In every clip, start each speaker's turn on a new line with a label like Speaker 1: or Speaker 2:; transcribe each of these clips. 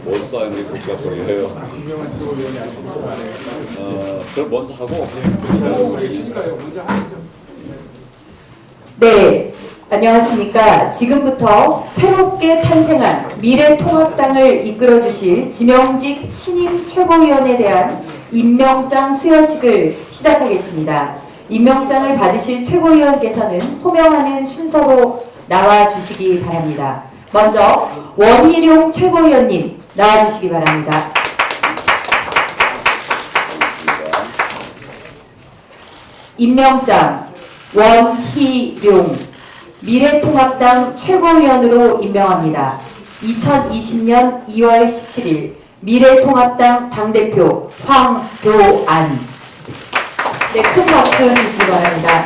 Speaker 1: 뭔 사인이 그렇게 보여요? 그럼 먼저 하고.
Speaker 2: 네, 안녕하십니까. 지금부터 새롭게 탄생한 미래통합당을 이끌어주실 지명직 신임 최고위원에 대한 임명장 수여식을 시작하겠습니다. 임명장을 받으실 최고위원께서는 호명하는 순서로 나와주시기 바랍니다. 먼저 원희룡 최고위원님 나와주시기 바랍니다. 임명장 원희룡 미래통합당 최고위원으로 임명합니다. 2020년 2월 17일 미래통합당 당대표 황교안. 네, 큰 박수 주시기 바랍니다.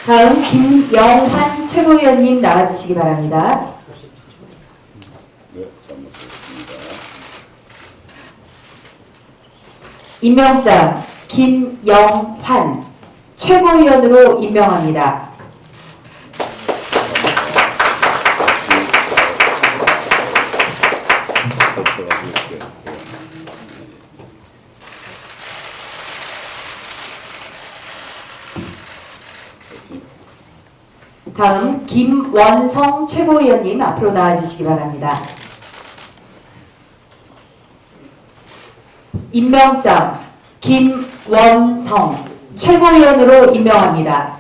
Speaker 2: 다음 김영환 최고위원님 나와주시기 바랍니다.
Speaker 1: 네, 잘못했습니다.
Speaker 2: 임명장 김영환 최고위원으로 임명합니다. 다음 김원성 최고위원님 앞으로 나와주시기 바랍니다. 임명장 김원성 최고위원으로 임명합니다.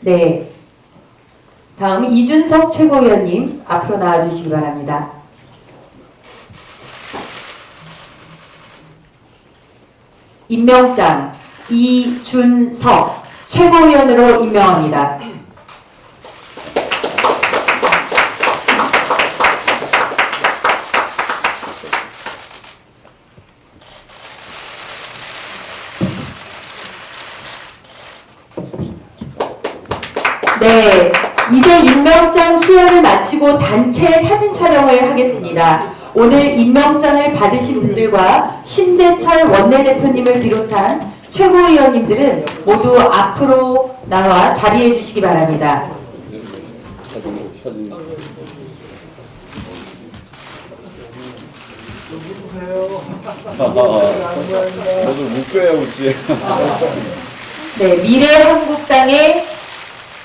Speaker 2: 네. 다음 이준석 최고위원님 앞으로 나와주시기 바랍니다. 임명장 이준석 최고위원으로 임명합니다. 네, 이제 임명장 수여를 마치고 단체 사진 촬영을 하겠습니다. 오늘 임명장을 받으신 분들과 심재철 원내대표님을 비롯한 최고위원님들은 모두 앞으로 나와 자리해 주시기 바랍니다.
Speaker 1: 사진. 모두 묶어야 웃지.
Speaker 2: 네, 미래한국당의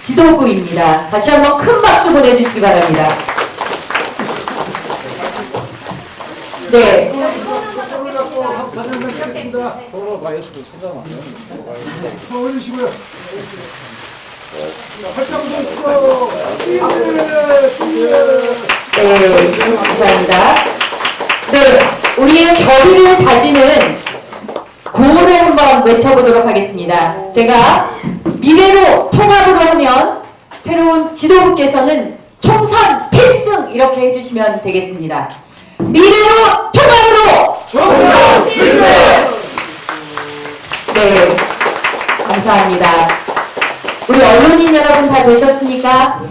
Speaker 2: 지도부입니다. 다시 한번 큰 박수 보내주시기 바랍니다. 네.
Speaker 3: 올리시고요.
Speaker 2: 네, 감사합니다. 네, 우리의 결의를 다지는 구호를 한번 외쳐보도록 하겠습니다. 제가 미래로 통합으로 하면 새로운 지도부께서는 총선 필승 이렇게 해주시면 되겠습니다. 미래로 통합으로
Speaker 3: 총선 필승!
Speaker 2: 네, 감사합니다. 우리 언론인 여러분 다 되셨습니까?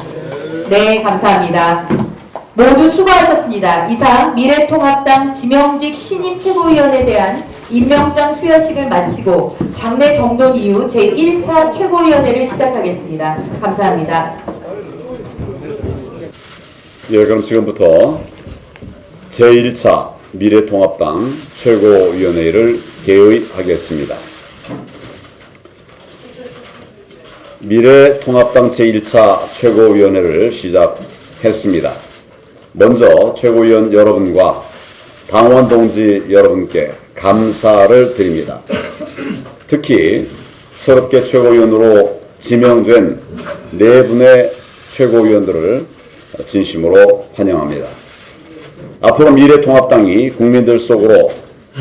Speaker 2: 네, 감사합니다. 모두 수고하셨습니다. 이상 미래통합당 지명직 신임 최고위원에 대한 임명장 수여식을 마치고 장례 정돈 이후 제1차 최고위원회를 시작하겠습니다. 감사합니다.
Speaker 1: 예, 그럼 지금부터 제1차 미래통합당 최고위원회를 개의하겠습니다. 미래통합당 제1차 최고위원회를 시작했습니다. 먼저 최고위원 여러분과 당원 동지 여러분께 감사를 드립니다. 특히 새롭게 최고위원으로 지명된 네 분의 최고위원들을 진심으로 환영합니다. 앞으로 미래통합당이 국민들 속으로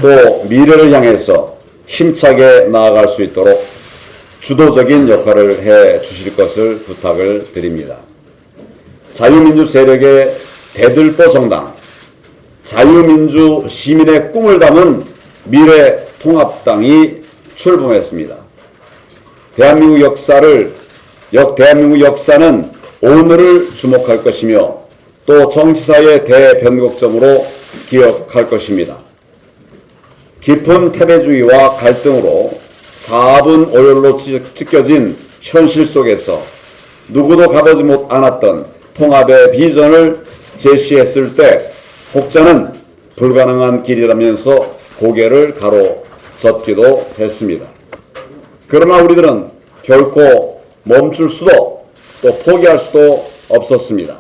Speaker 1: 또 미래를 향해서 힘차게 나아갈 수 있도록 주도적인 역할을 해 주실 것을 부탁을 드립니다. 자유민주 세력의 대들보 정당, 자유민주 시민의 꿈을 담은 미래통합당이 출범했습니다. 대한민국 역사는 오늘을 주목할 것이며 또 정치사의 대변곡점으로 기억할 것입니다. 깊은 패배주의와 갈등으로 4분 오열로 찢겨진 현실 속에서 누구도 가보지 않았던 통합의 비전을 제시했을 때 혹자는 불가능한 길이라면서 고개를 가로젓기도 했습니다. 그러나 우리들은 결코 멈출 수도 또 포기할 수도 없었습니다.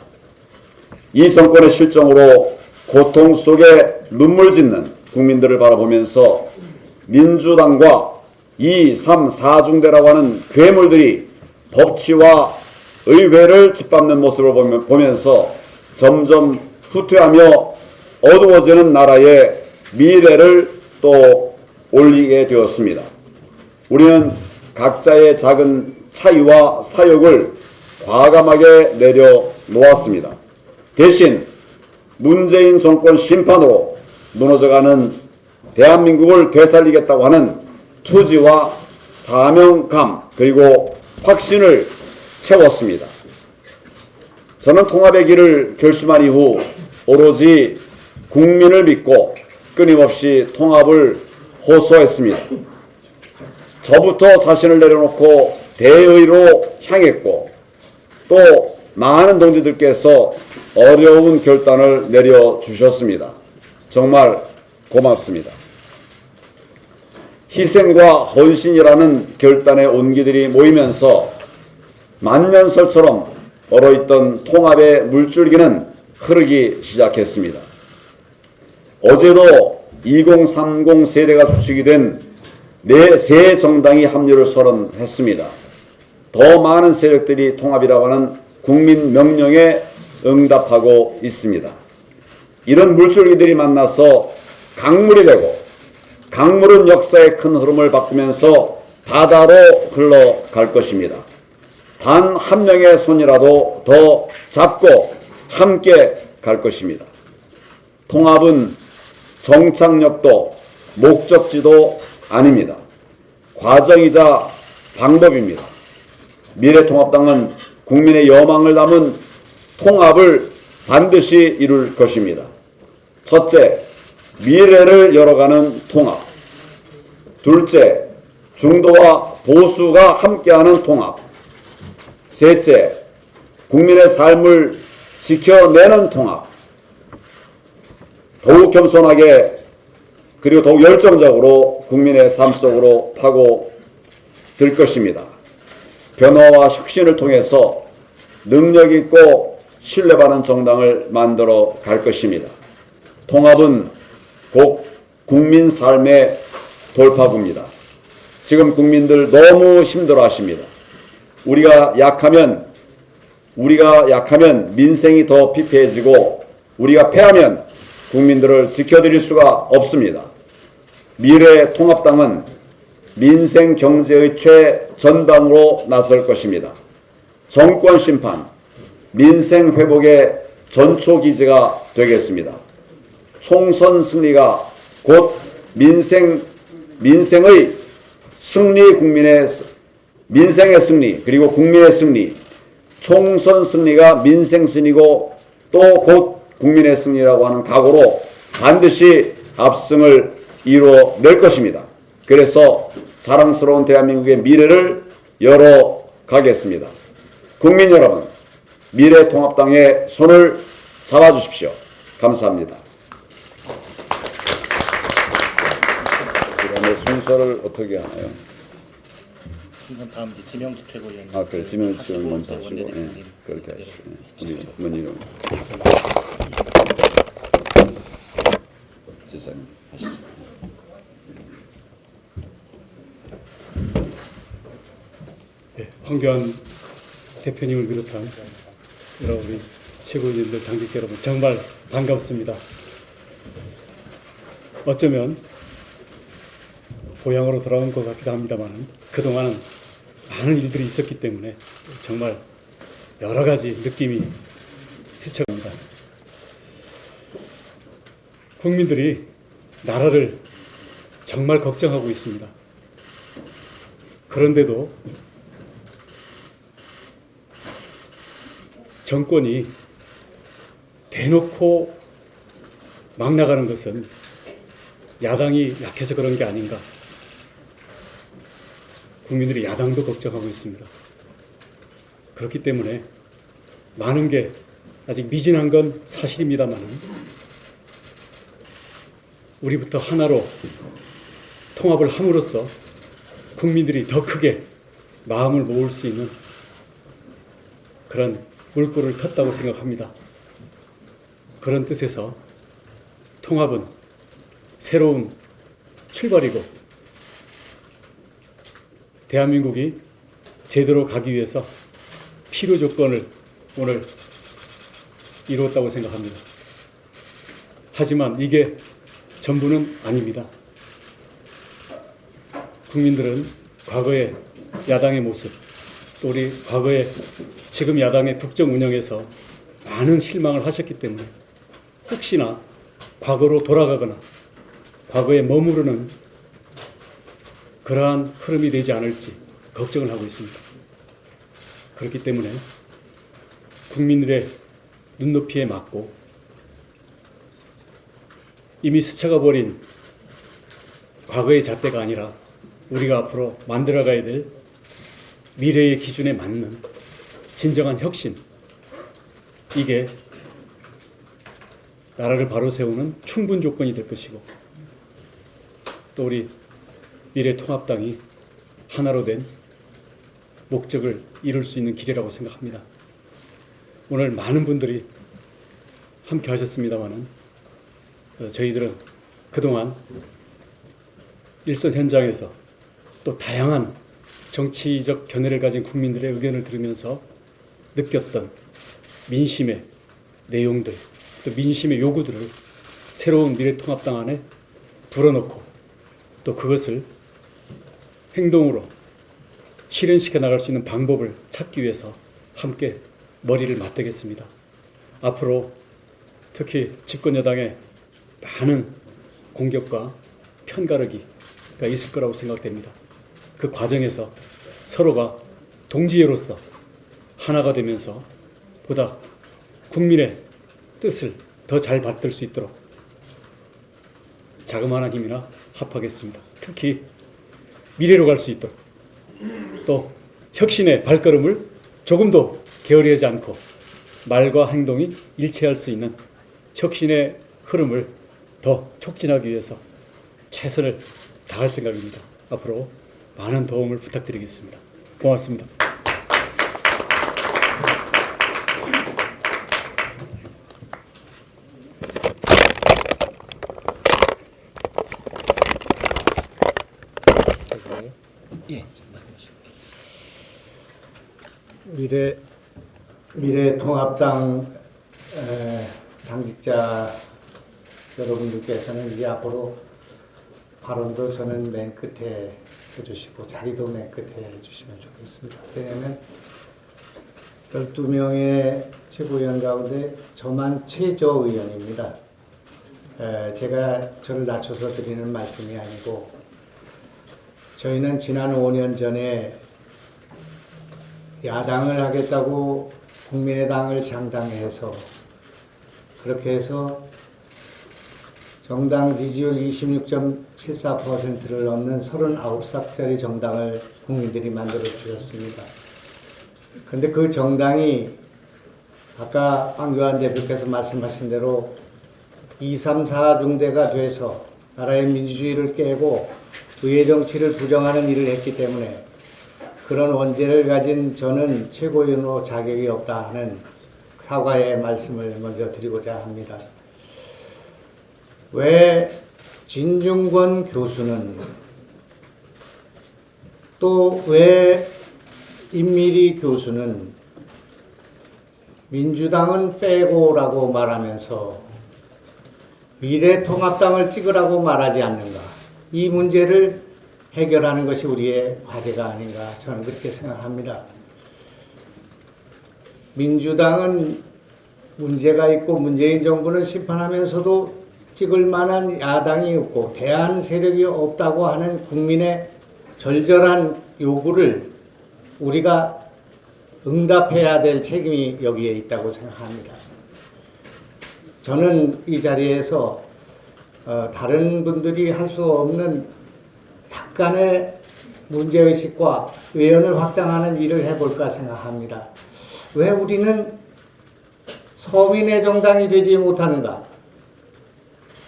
Speaker 1: 이 정권의 실정으로 고통 속에 눈물 짓는 국민들을 바라보면서 민주당과 2, 3, 4중대라고 하는 괴물들이 법치와 의회를 짓밟는 모습을 보면서 점점 후퇴하며 어두워지는 나라의 미래를 또 올리게 되었습니다. 우리는 각자의 작은 차이와 사욕을 과감하게 내려놓았습니다. 대신 문재인 정권 심판으로 무너져가는 대한민국을 되살리겠다고 하는 투지와 사명감 그리고 확신을 채웠습니다. 저는 통합의 길을 결심한 이후 오로지 국민을 믿고 끊임없이 통합을 호소했습니다. 저부터 자신을 내려놓고 대의로 향했고 또 많은 동지들께서 어려운 결단을 내려주셨습니다. 정말 고맙습니다. 희생과 헌신이라는 결단의 온기들이 모이면서 만년설처럼 얼어있던 통합의 물줄기는 흐르기 시작했습니다. 어제도 2030 세대가 주축이 된 새 정당이 합류를 선언했습니다. 더 많은 세력들이 통합이라고 하는 국민 명령에 응답하고 있습니다. 이런 물줄기들이 만나서 강물이 되고 강물은 역사의 큰 흐름을 바꾸면서 바다로 흘러갈 것입니다. 단 한 명의 손이라도 더 잡고 함께 갈 것입니다. 통합은 정착력도 목적지도 아닙니다. 과정이자 방법입니다. 미래통합당은 국민의 여망을 담은 통합을 반드시 이룰 것입니다. 첫째, 미래를 열어가는 통합. 둘째, 중도와 보수가 함께하는 통합. 셋째, 국민의 삶을 지켜내는 통합. 더욱 겸손하게 그리고 더욱 열정적으로 국민의 삶 속으로 파고들 것입니다. 변화와 혁신을 통해서 능력 있고 신뢰받는 정당을 만들어 갈 것입니다. 통합은 곧 국민 삶의 돌파구입니다. 지금 국민들 너무 힘들어 하십니다. 우리가 약하면 민생이 더 피폐해지고 우리가 패하면 국민들을 지켜드릴 수가 없습니다. 미래통합당은 민생 경제의 최전방으로 나설 것입니다. 정권 심판, 민생 회복의 전초기지가 되겠습니다. 총선 승리가 곧 민생의 승리, 민생의 승리, 그리고 국민의 승리, 총선 승리가 민생 승리고 또 곧 국민의 승리라고 하는 각오로 반드시 압승을 이루어낼 것입니다. 그래서 자랑스러운 대한민국의 미래를 열어가겠습니다. 국민 여러분, 미래통합당의 손을 잡아주십시오. 감사합니다. 그다음에 순서를 어떻게 하나요?
Speaker 4: 다음 지명직 최고위원.
Speaker 1: 그래, 지명직 최고위원 먼저 하시고, 예, 그렇게 하시죠. 우리 문희룡 지사님 하시죠.
Speaker 3: 황교안 대표님을 비롯한
Speaker 5: 여러 우리 최고위원들, 당직자 여러분 정말 반갑습니다. 어쩌면 고향으로 돌아온 것 같기도 합니다만 그동안은 많은 일들이 있었기 때문에 정말 여러 가지 느낌이 스쳐갑니다. 국민들이 나라를 정말 걱정하고 있습니다. 그런데도 정권이 대놓고 막 나가는 것은 야당이 약해서 그런 게 아닌가. 국민들이 야당도 걱정하고 있습니다. 그렇기 때문에 많은 게 아직 미진한 건 사실입니다만 우리부터 하나로 통합을 함으로써 국민들이 더 크게 마음을 모을 수 있는 그런 물꼬를 텄다고 생각합니다. 그런 뜻에서 통합은 새로운 출발이고 대한민국이 제대로 가기 위해서 필요 조건을 오늘 이루었다고 생각합니다. 하지만 이게 전부는 아닙니다. 국민들은 과거의 야당의 모습, 또 우리 과거의 지금 야당의 국정 운영에서 많은 실망을 하셨기 때문에 혹시나 과거로 돌아가거나 과거에 머무르는 그러한 흐름이 되지 않을지 걱정을 하고 있습니다. 그렇기 때문에 국민들의 눈높이에 맞고 이미 스쳐가 버린 과거의 잣대가 아니라 우리가 앞으로 만들어가야 될 미래의 기준에 맞는 진정한 혁신, 이게 나라를 바로 세우는 충분 조건이 될 것이고 또 우리 미래통합당이 하나로 된 목적을 이룰 수 있는 길이라고 생각합니다. 오늘 많은 분들이 함께 하셨습니다마는 저희들은 그동안 일선 현장에서 또 다양한 정치적 견해를 가진 국민들의 의견을 들으면서 느꼈던 민심의 내용들, 또 민심의 요구들을 새로운 미래통합당 안에 불어넣고 또 그것을 행동으로 실현시켜 나갈 수 있는 방법을 찾기 위해서 함께 머리를 맞대겠습니다. 앞으로 특히 집권여당의 많은 공격과 편가르기가 있을 거라고 생각됩니다. 그 과정에서 서로가 동지애로서 하나가 되면서 보다 국민의 뜻을 더 잘 받들 수 있도록 자그마한 힘이나 합하겠습니다. 특히 미래로 갈 수 있도록 또 혁신의 발걸음을 조금도 게으르지 않고 말과 행동이 일치할 수 있는 혁신의 흐름을 더 촉진하기 위해서 최선을 다할 생각입니다. 앞으로 많은 도움을 부탁드리겠습니다. 고맙습니다.
Speaker 6: 미래통합당 당직자 여러분들께서는 이제 앞으로 발언도 저는 맨 끝에 해주시고 자리도 맨 끝에 해주시면 좋겠습니다. 왜냐하면 12명의 최고위원 가운데 저만 최저의원입니다. 제가 저를 낮춰서 드리는 말씀이 아니고 저희는 지난 5년 전에 야당을 하겠다고 국민의당을 장당해서 그렇게 해서 정당 지지율 26.74%를 넘는 39석짜리 정당을 국민들이 만들어 주셨습니다. 그런데 그 정당이 아까 황교안 대표께서 말씀하신 대로 2, 3, 4중대가 돼서 나라의 민주주의를 깨고 의회 정치를 부정하는 일을 했기 때문에 그런 원죄를 가진 저는 최고위원으로 자격이 없다 하는 사과의 말씀을 먼저 드리고자 합니다. 왜 진중권 교수는 또 왜 임미리 교수는 민주당은 빼고라고 말하면서 미래통합당을 찍으라고 말하지 않는가. 이 문제를 해결하는 것이 우리의 과제가 아닌가 저는 그렇게 생각합니다. 민주당은 문제가 있고 문재인 정부는 심판하면서도 찍을 만한 야당이 없고 대안 세력이 없다고 하는 국민의 절절한 요구를 우리가 응답해야 될 책임이 여기에 있다고 생각합니다. 저는 이 자리에서 다른 분들이 할 수 없는 약간의 문제의식과 외연을 확장하는 일을 해볼까 생각합니다. 왜 우리는 서민의 정당이 되지 못하는가?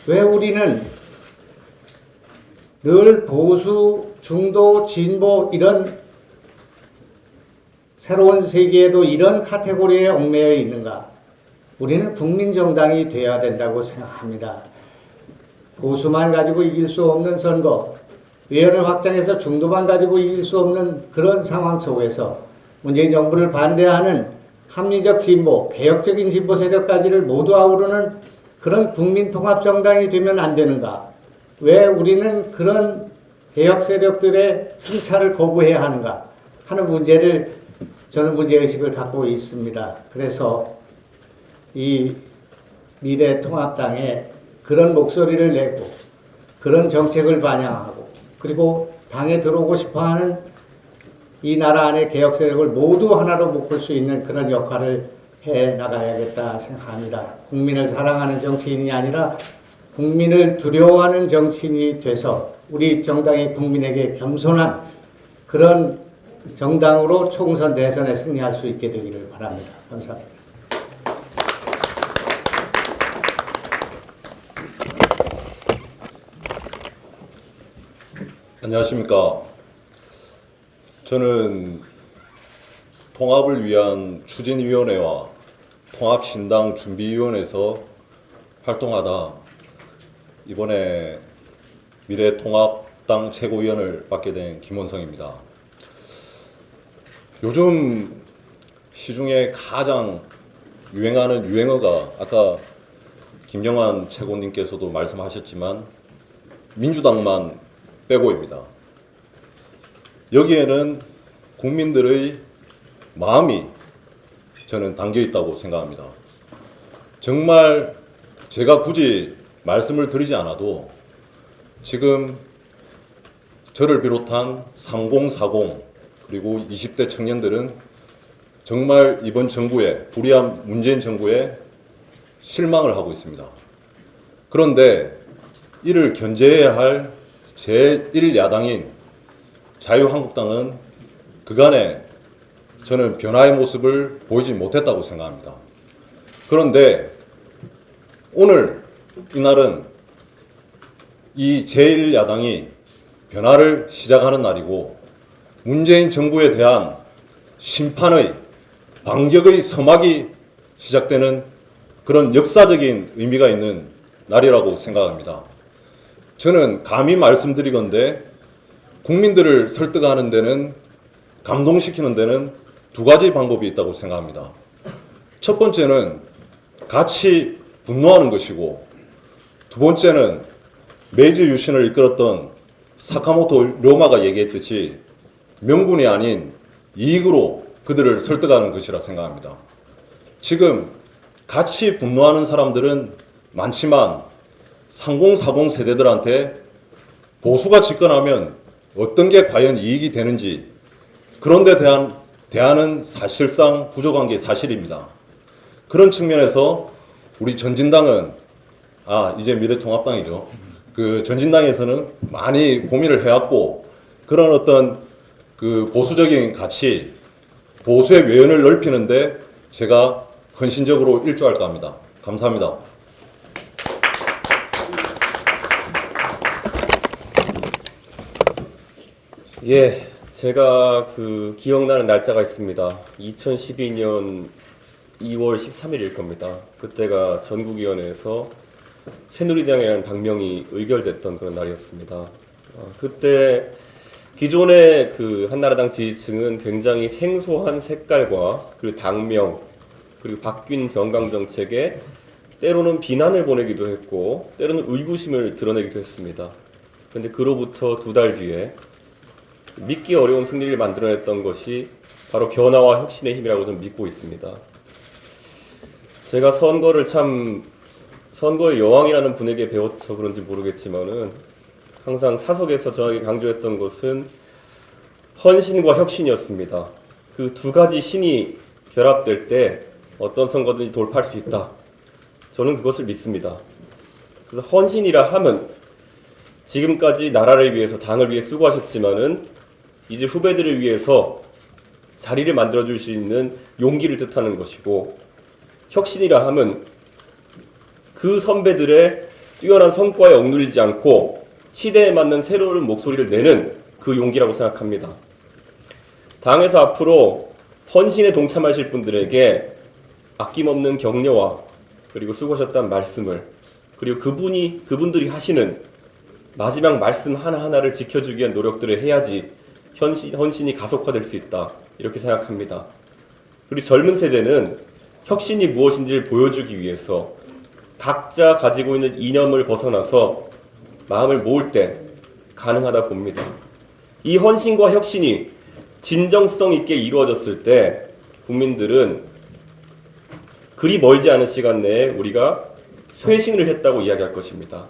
Speaker 6: 왜 우리는 늘 보수, 중도, 진보 이런 새로운 세계에도 이런 카테고리에 얽매여 있는가? 우리는 국민정당이 되어야 된다고 생각합니다. 보수만 가지고 이길 수 없는 선거, 외연을 확장해서 중도만 가지고 이길 수 없는 그런 상황 속에서 문재인 정부를 반대하는 합리적 진보, 개혁적인 진보 세력까지를 모두 아우르는 그런 국민통합정당이 되면 안 되는가? 왜 우리는 그런 개혁 세력들의 승차를 거부해야 하는가? 하는 문제를 저는 문제의식을 갖고 있습니다. 그래서 이 미래통합당에 그런 목소리를 내고 그런 정책을 반영하고 그리고 당에 들어오고 싶어하는 이 나라 안의 개혁 세력을 모두 하나로 묶을 수 있는 그런 역할을 해 나가야겠다 생각합니다. 국민을 사랑하는 정치인이 아니라 국민을 두려워하는 정치인이 돼서 우리 정당이 국민에게 겸손한 그런 정당으로 총선 대선에 승리할 수 있게 되기를 바랍니다. 감사합니다.
Speaker 7: 안녕하십니까. 저는 통합을 위한 추진위원회와 통합신당 준비위원회에서 활동하다 이번에 미래통합당 최고위원을 맡게 된 김원성입니다. 요즘 시중에 가장 유행하는 유행어가 아까 김영환 최고님께서도 말씀하셨지만 민주당만 빼고입니다. 여기에는 국민들의 마음이 저는 담겨 있다고 생각합니다. 정말 제가 굳이 말씀을 드리지 않아도 지금 저를 비롯한 3040 그리고 20대 청년들은 정말 이번 정부에 불의한 문재인 정부에 실망을 하고 있습니다. 그런데 이를 견제해야 할 제1야당인 자유한국당은 그간에 저는 변화의 모습을 보이지 못했다고 생각합니다. 그런데 오늘 이날은 이 제1야당이 변화를 시작하는 날이고 문재인 정부에 대한 심판의 반격의 서막이 시작되는 그런 역사적인 의미가 있는 날이라고 생각합니다. 저는 감히 말씀드리건대 국민들을 설득하는 데는 감동시키는 데는 두 가지 방법이 있다고 생각합니다. 첫 번째는 같이 분노하는 것이고 두 번째는 메이지 유신을 이끌었던 사카모토 료마가 얘기했듯이 명분이 아닌 이익으로 그들을 설득하는 것이라 생각합니다. 지금 같이 분노하는 사람들은 많지만 3040 세대들한테 보수가 집권하면 어떤 게 과연 이익이 되는지 그런 데 대한 대안은 사실상 부족한 게 사실입니다. 그런 측면에서 우리 전진당은 이제 미래통합당이죠. 그 전진당에서는 많이 고민을 해왔고 그런 어떤 그 보수적인 가치, 보수의 외연을 넓히는데 제가 헌신적으로 일조할까 합니다. 감사합니다.
Speaker 8: 예, 제가 기억나는 날짜가 있습니다. 2012년 2월 13일일 겁니다. 그때가 전국위원회에서 새누리당이라는 당명이 의결됐던 그런 날이었습니다. 그때 기존의 한나라당 지지층은 굉장히 생소한 색깔과 그 당명, 그리고 바뀐 경강 정책에 때로는 비난을 보내기도 했고 때로는 의구심을 드러내기도 했습니다. 그런데 그로부터 2달 뒤에 믿기 어려운 승리를 만들어냈던 것이 바로 변화와 혁신의 힘이라고 저는 믿고 있습니다. 제가 선거의 여왕이라는 분에게 배워서 그런지 모르겠지만은 항상 사석에서 저에게 강조했던 것은 헌신과 혁신이었습니다. 그 2가지 신이 결합될 때 어떤 선거든지 돌파할 수 있다. 저는 그것을 믿습니다. 그래서 헌신이라 하면 지금까지 나라를 위해서 당을 위해 수고하셨지만은 이제 후배들을 위해서 자리를 만들어줄 수 있는 용기를 뜻하는 것이고, 혁신이라 하면 그 선배들의 뛰어난 성과에 억눌리지 않고 시대에 맞는 새로운 목소리를 내는 그 용기라고 생각합니다. 당에서 앞으로 헌신에 동참하실 분들에게 아낌없는 격려와 그리고 수고하셨다는 말씀을, 그리고 그분들이 하시는 마지막 말씀 하나하나를 지켜주기 위한 노력들을 해야지 헌신이 가속화될 수 있다, 이렇게 생각합니다. 그리고 젊은 세대는 혁신이 무엇인지를 보여주기 위해서 각자 가지고 있는 이념을 벗어나서 마음을 모을 때 가능하다 봅니다. 이 헌신과 혁신이 진정성 있게 이루어졌을 때 국민들은 그리 멀지 않은 시간 내에 우리가 쇄신을 했다고 이야기할 것입니다.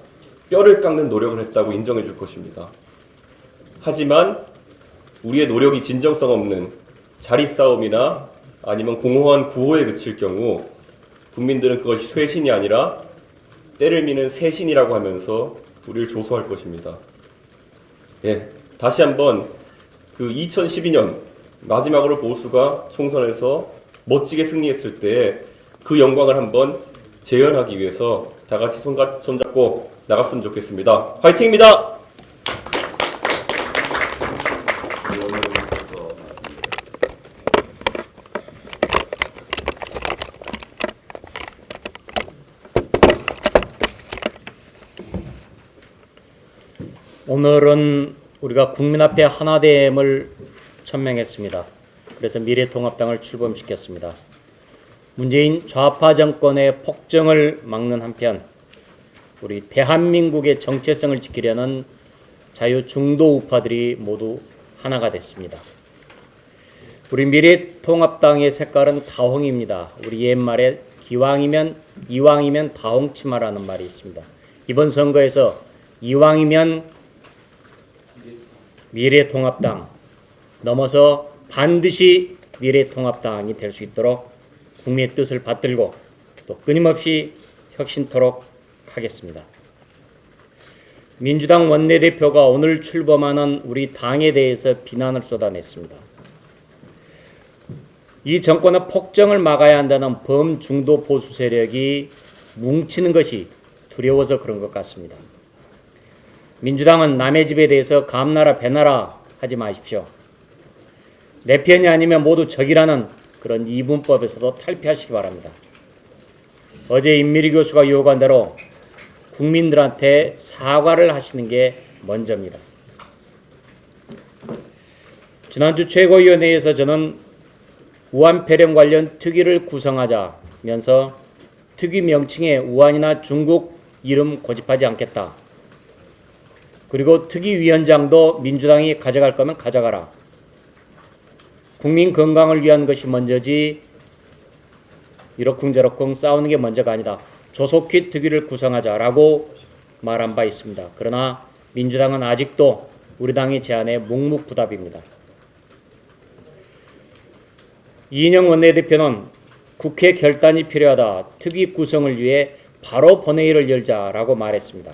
Speaker 8: 뼈를 깎는 노력을 했다고 인정해 줄 것입니다. 하지만 우리의 노력이 진정성 없는 자리 싸움이나 아니면 공허한 구호에 그칠 경우 국민들은 그것이 쇄신이 아니라 때를 미는 새신이라고 하면서 우리를 조소할 것입니다. 예, 다시 한번 그 2012년 마지막으로 보수가 총선에서 멋지게 승리했을 때 그 영광을 한번 재현하기 위해서 다 같이 손잡고 나갔으면 좋겠습니다. 화이팅입니다.
Speaker 4: 오늘은 우리가 국민 앞에 하나됨을 천명했습니다. 그래서 미래통합당을 출범시켰습니다. 문재인 좌파 정권의 폭정을 막는 한편 우리 대한민국의 정체성을 지키려는 자유중도 우파들이 모두 하나가 됐습니다. 우리 미래통합당의 색깔은 다홍입니다. 우리 옛말에 이왕이면 다홍치마라는 말이 있습니다. 이번 선거에서 이왕이면 미래통합당 넘어서 반드시 미래통합당이 될 수 있도록 국민의 뜻을 받들고 또 끊임없이 혁신토록 하겠습니다. 민주당 원내대표가 오늘 출범하는 우리 당에 대해서 비난을 쏟아냈습니다. 이 정권의 폭정을 막아야 한다는 범중도 보수 세력이 뭉치는 것이 두려워서 그런 것 같습니다. 민주당은 남의 집에 대해서 감나라 배나라 하지 마십시오. 내 편이 아니면 모두 적이라는 그런 이분법에서도 탈피하시기 바랍니다. 어제 임미리 교수가 요구한 대로 국민들한테 사과를 하시는 게 먼저입니다. 지난주 최고위원회에서 저는 우한 폐렴 관련 특위를 구성하자면서 특위 명칭에 우한이나 중국 이름 고집하지 않겠다. 그리고 특위위원장도 민주당이 가져갈 거면 가져가라. 국민 건강을 위한 것이 먼저지 이러쿵저러쿵 싸우는 게 먼저가 아니다. 조속히 특위를 구성하자라고 말한 바 있습니다. 그러나 민주당은 아직도 우리 당의 제안에 묵묵부답입니다. 이인영 원내대표는 국회 결단이 필요하다. 특위 구성을 위해 바로 본회의를 열자라고 말했습니다.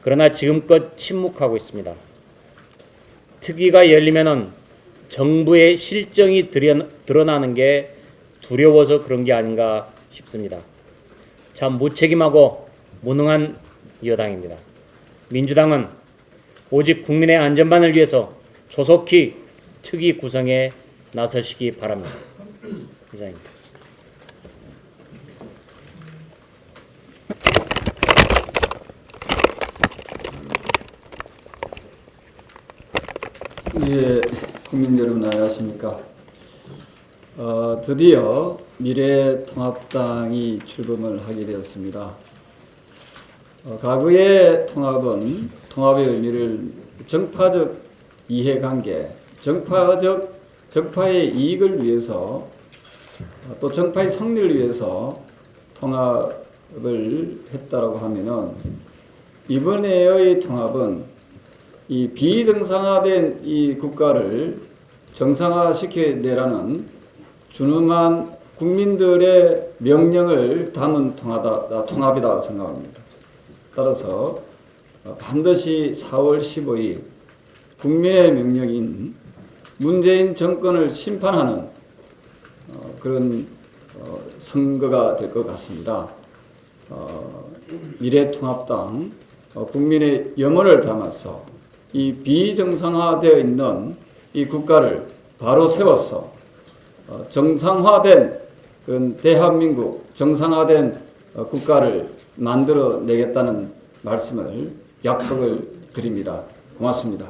Speaker 4: 그러나 지금껏 침묵하고 있습니다. 특위가 열리면은 정부의 실정이 드러나는 게 두려워서 그런 게 아닌가 싶습니다. 참 무책임하고 무능한 여당입니다. 민주당은 오직 국민의 안전만을 위해서 조속히 특위 구성에 나서시기 바랍니다. 이상입니다.
Speaker 3: 예, 국민 여러분 안녕하십니까. 드디어
Speaker 9: 미래통합당이 출범을 하게 되었습니다. 과거의 통합은 통합의 의미를 정파적 이해관계, 정파의 이익을 위해서 또 정파의 승리를 위해서 통합을 했다라고 하면은 이번에의 통합은 이 비정상화된 이 국가를 정상화시켜내라는 준엄한 국민들의 명령을 담은 통합이라고 생각합니다. 따라서 반드시 4월 15일 국민의 명령인 문재인 정권을 심판하는 그런 선거가 될 것 같습니다. 미래통합당 국민의 염원을 담아서 이 비정상화되어 있는 이 국가를 바로 세워서 정상화된 대한민국, 정상화된 국가를 만들어내겠다는 말씀을 약속을 드립니다. 고맙습니다.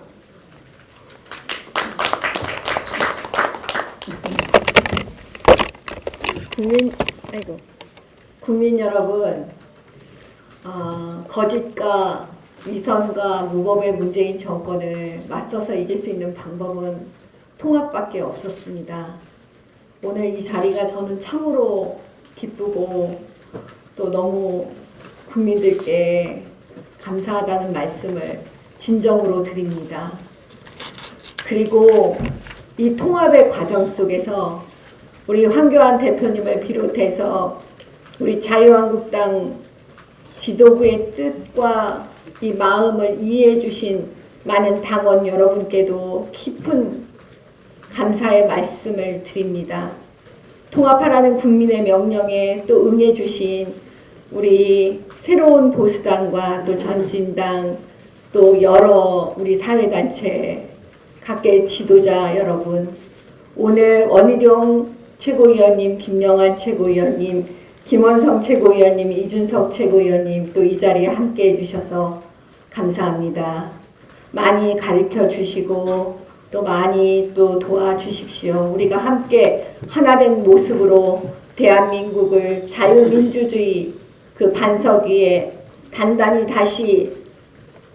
Speaker 10: 국민 여러분, 거짓과 위선과 무법의 문재인 정권을 맞서서 이길 수 있는 방법은 통합밖에 없었습니다. 오늘 이 자리가 저는 참으로 기쁘고 또 너무 국민들께 감사하다는 말씀을 진정으로 드립니다. 그리고 이 통합의 과정 속에서 우리 황교안 대표님을 비롯해서 우리 자유한국당 지도부의 뜻과 이 마음을 이해해 주신 많은 당원 여러분께도 깊은 감사의 말씀을 드립니다. 통합하라는 국민의 명령에 또 응해 주신 우리 새로운 보수당과 또 전진당 또 여러 우리 사회단체 각계 지도자 여러분, 오늘 원희룡 최고위원님, 김영환 최고위원님, 김원성 최고위원님, 이준석 최고위원님 또 이 자리에 함께 해주셔서 감사합니다. 많이 가르쳐 주시고 또 많이 또 도와주십시오. 우리가 함께 하나된 모습으로 대한민국을 자유민주주의 그 반석 위에 단단히 다시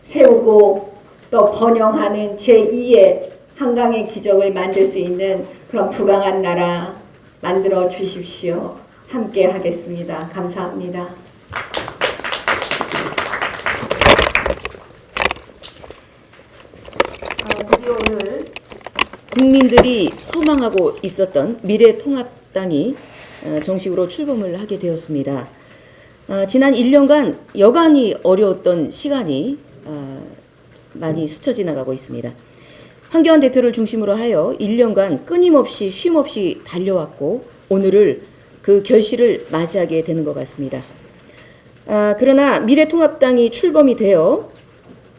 Speaker 10: 세우고 또 번영하는 제2의 한강의 기적을 만들 수 있는 그런 부강한 나라 만들어 주십시오. 함께 하겠습니다. 감사합니다.
Speaker 11: 드디어 오늘 국민들이 소망하고 있었던 미래통합당이 정식으로 출범을 하게 되었습니다. 지난 1년간 여간이 어려웠던 시간이 많이 스쳐 지나가고 있습니다. 황교안 대표를 중심으로 하여 1년간 끊임없이 쉼없이 달려왔고 오늘을 그 결실을 맞이하게 되는 것 같습니다. 그러나 미래통합당이 출범이 되어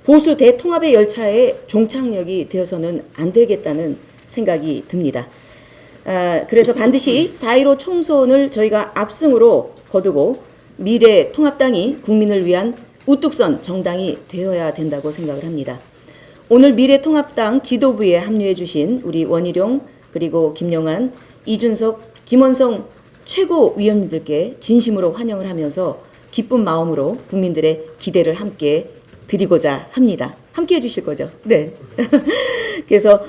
Speaker 11: 보수 대통합의 열차에 종착역이 되어서는 안 되겠다는 생각이 듭니다. 그래서 반드시 4.15 총선을 저희가 압승으로 거두고 미래통합당이 국민을 위한 우뚝선 정당이 되어야 된다고 생각을 합니다. 오늘 미래통합당 지도부에 합류해 주신 우리 원희룡 그리고 김영환, 이준석, 김원성 최고위원님들께 진심으로 환영을 하면서 기쁜 마음으로 국민들의 기대를 함께 드리고자 합니다. 함께 해주실 거죠? 네. 그래서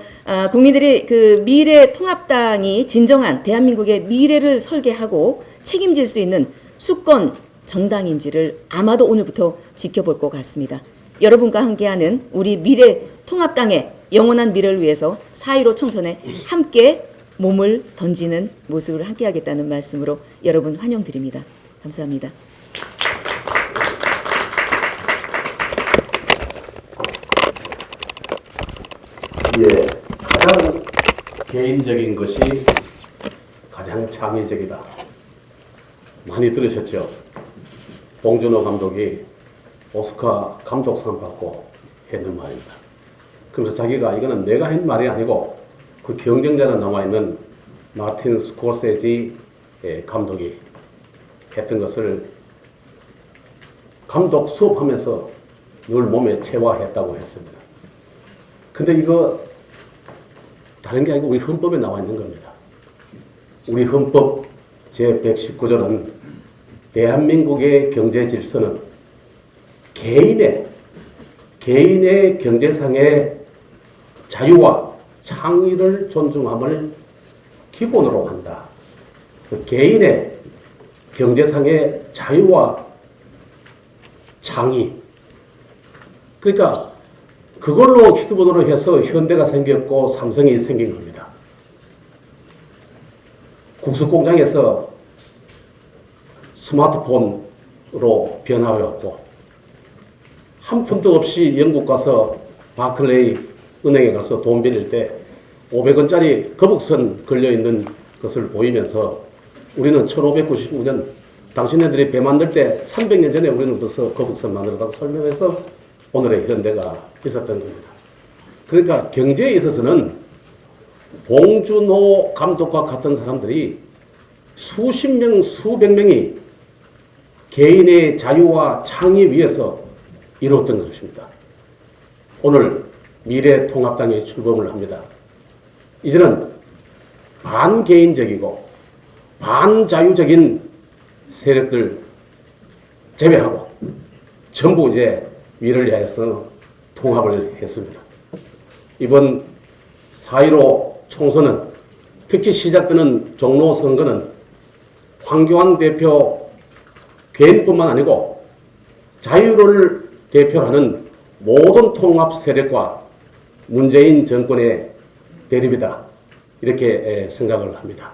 Speaker 11: 국민들이 그 미래통합당이 진정한 대한민국의 미래를 설계하고 책임질 수 있는 수권 정당인지를 아마도 오늘부터 지켜볼 것 같습니다. 여러분과 함께하는 우리 미래통합당의 영원한 미래를 위해서 4.15 총선에 함께 몸을 던지는 모습을 함께 하겠다는 말씀으로 여러분 환영드립니다. 감사합니다.
Speaker 12: 예, 가장 개인적인 것이 가장 창의적이다. 많이 들으셨죠? 봉준호 감독이 오스카 감독상 받고 했는 말입니다. 그러면서 자기가 이거는 내가 한 말이 아니고 그 경쟁자로 나와 있는 마틴 스코세지 감독이 했던 것을 감독 수업하면서 늘 몸에 체화했다고 했습니다. 근데 이거 다른 게 아니고 우리 헌법에 나와 있는 겁니다. 우리 헌법 제119조는 대한민국의 경제 질서는 개인의 경제상의 자유와 창의를 존중함을 기본으로 한다. 개인의 경제상의 자유와 창의. 그러니까 그걸로 기본으로 해서 현대가 생겼고 삼성이 생긴 겁니다. 국수공장에서 스마트폰으로 변화해왔고 한 푼도 없이 영국 가서 바클레이 은행에 가서 돈 빌릴 때 500원짜리 거북선 걸려있는 것을 보이면서 우리는 1599년 당신네들이 배 만들 때 300년 전에 우리는 벌써 거북선 만들었다고 설명해서 오늘의 현대가 있었던 겁니다. 그러니까 경제에 있어서는 봉준호 감독과 같은 사람들이 수십 명, 수백 명이 개인의 자유와 창의 위해서 이루었던 것입니다. 오늘 미래통합당이 출범을 합니다. 이제는 반개인적이고 반자유적인 세력들 제외하고 전부 이제 위를 위해서 통합을 했습니다. 이번 4.15 총선은 특히 시작되는 종로 선거는 황교안 대표 개인뿐만 아니고 자유를 대표하는 모든 통합 세력과 문재인 정권의 대립이다. 이렇게 생각을 합니다.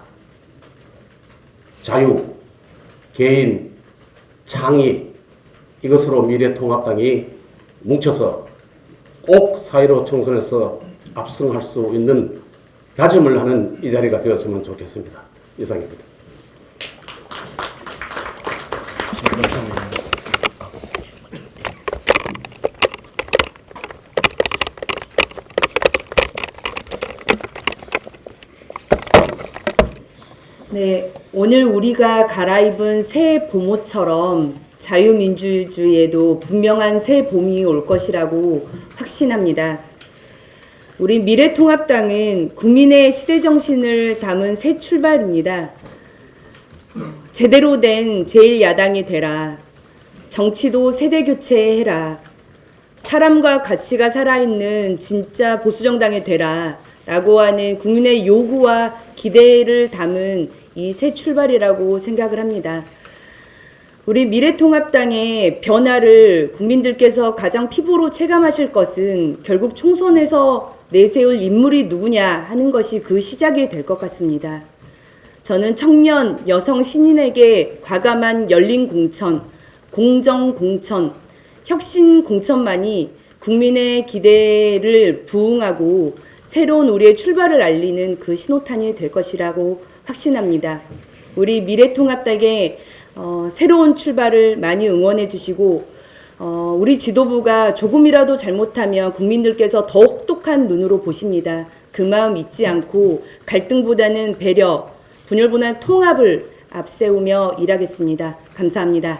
Speaker 12: 자유, 개인, 창의 이것으로 미래통합당이 뭉쳐서 꼭 4.15 총선에서 압승할 수 있는 다짐을 하는 이 자리가 되었으면 좋겠습니다. 이상입니다.
Speaker 11: 네, 오늘 우리가 갈아입은 새 봄옷처럼 자유민주주의에도 분명한 새 봄이 올 것이라고 확신합니다. 우리 미래통합당은 국민의 시대정신을 담은 새 출발입니다. 제대로 된 제1야당이 되라. 정치도 세대교체해라. 사람과 가치가 살아있는 진짜 보수정당이 되라. 라고 하는 국민의 요구와 기대를 담은 이 새 출발이라고 생각을 합니다. 우리 미래통합당의 변화를 국민들께서 가장 피부로 체감하실 것은 결국 총선에서 내세울 인물이 누구냐 하는 것이 그 시작이 될 것 같습니다. 저는 청년, 여성 신인에게 과감한 열린 공천, 공정 공천, 혁신 공천만이 국민의 기대를 부응하고 새로운 우리의 출발을 알리는 그 신호탄이 될 것이라고 확신합니다. 우리 미래통합당의 새로운 출발을 많이 응원해 주시고 우리 지도부가 조금이라도 잘못하면 국민들께서 더 혹독한 눈으로 보십니다. 그 마음 잊지 않고 갈등보다는 배려, 분열보다는 통합을 앞세우며 일하겠습니다. 감사합니다.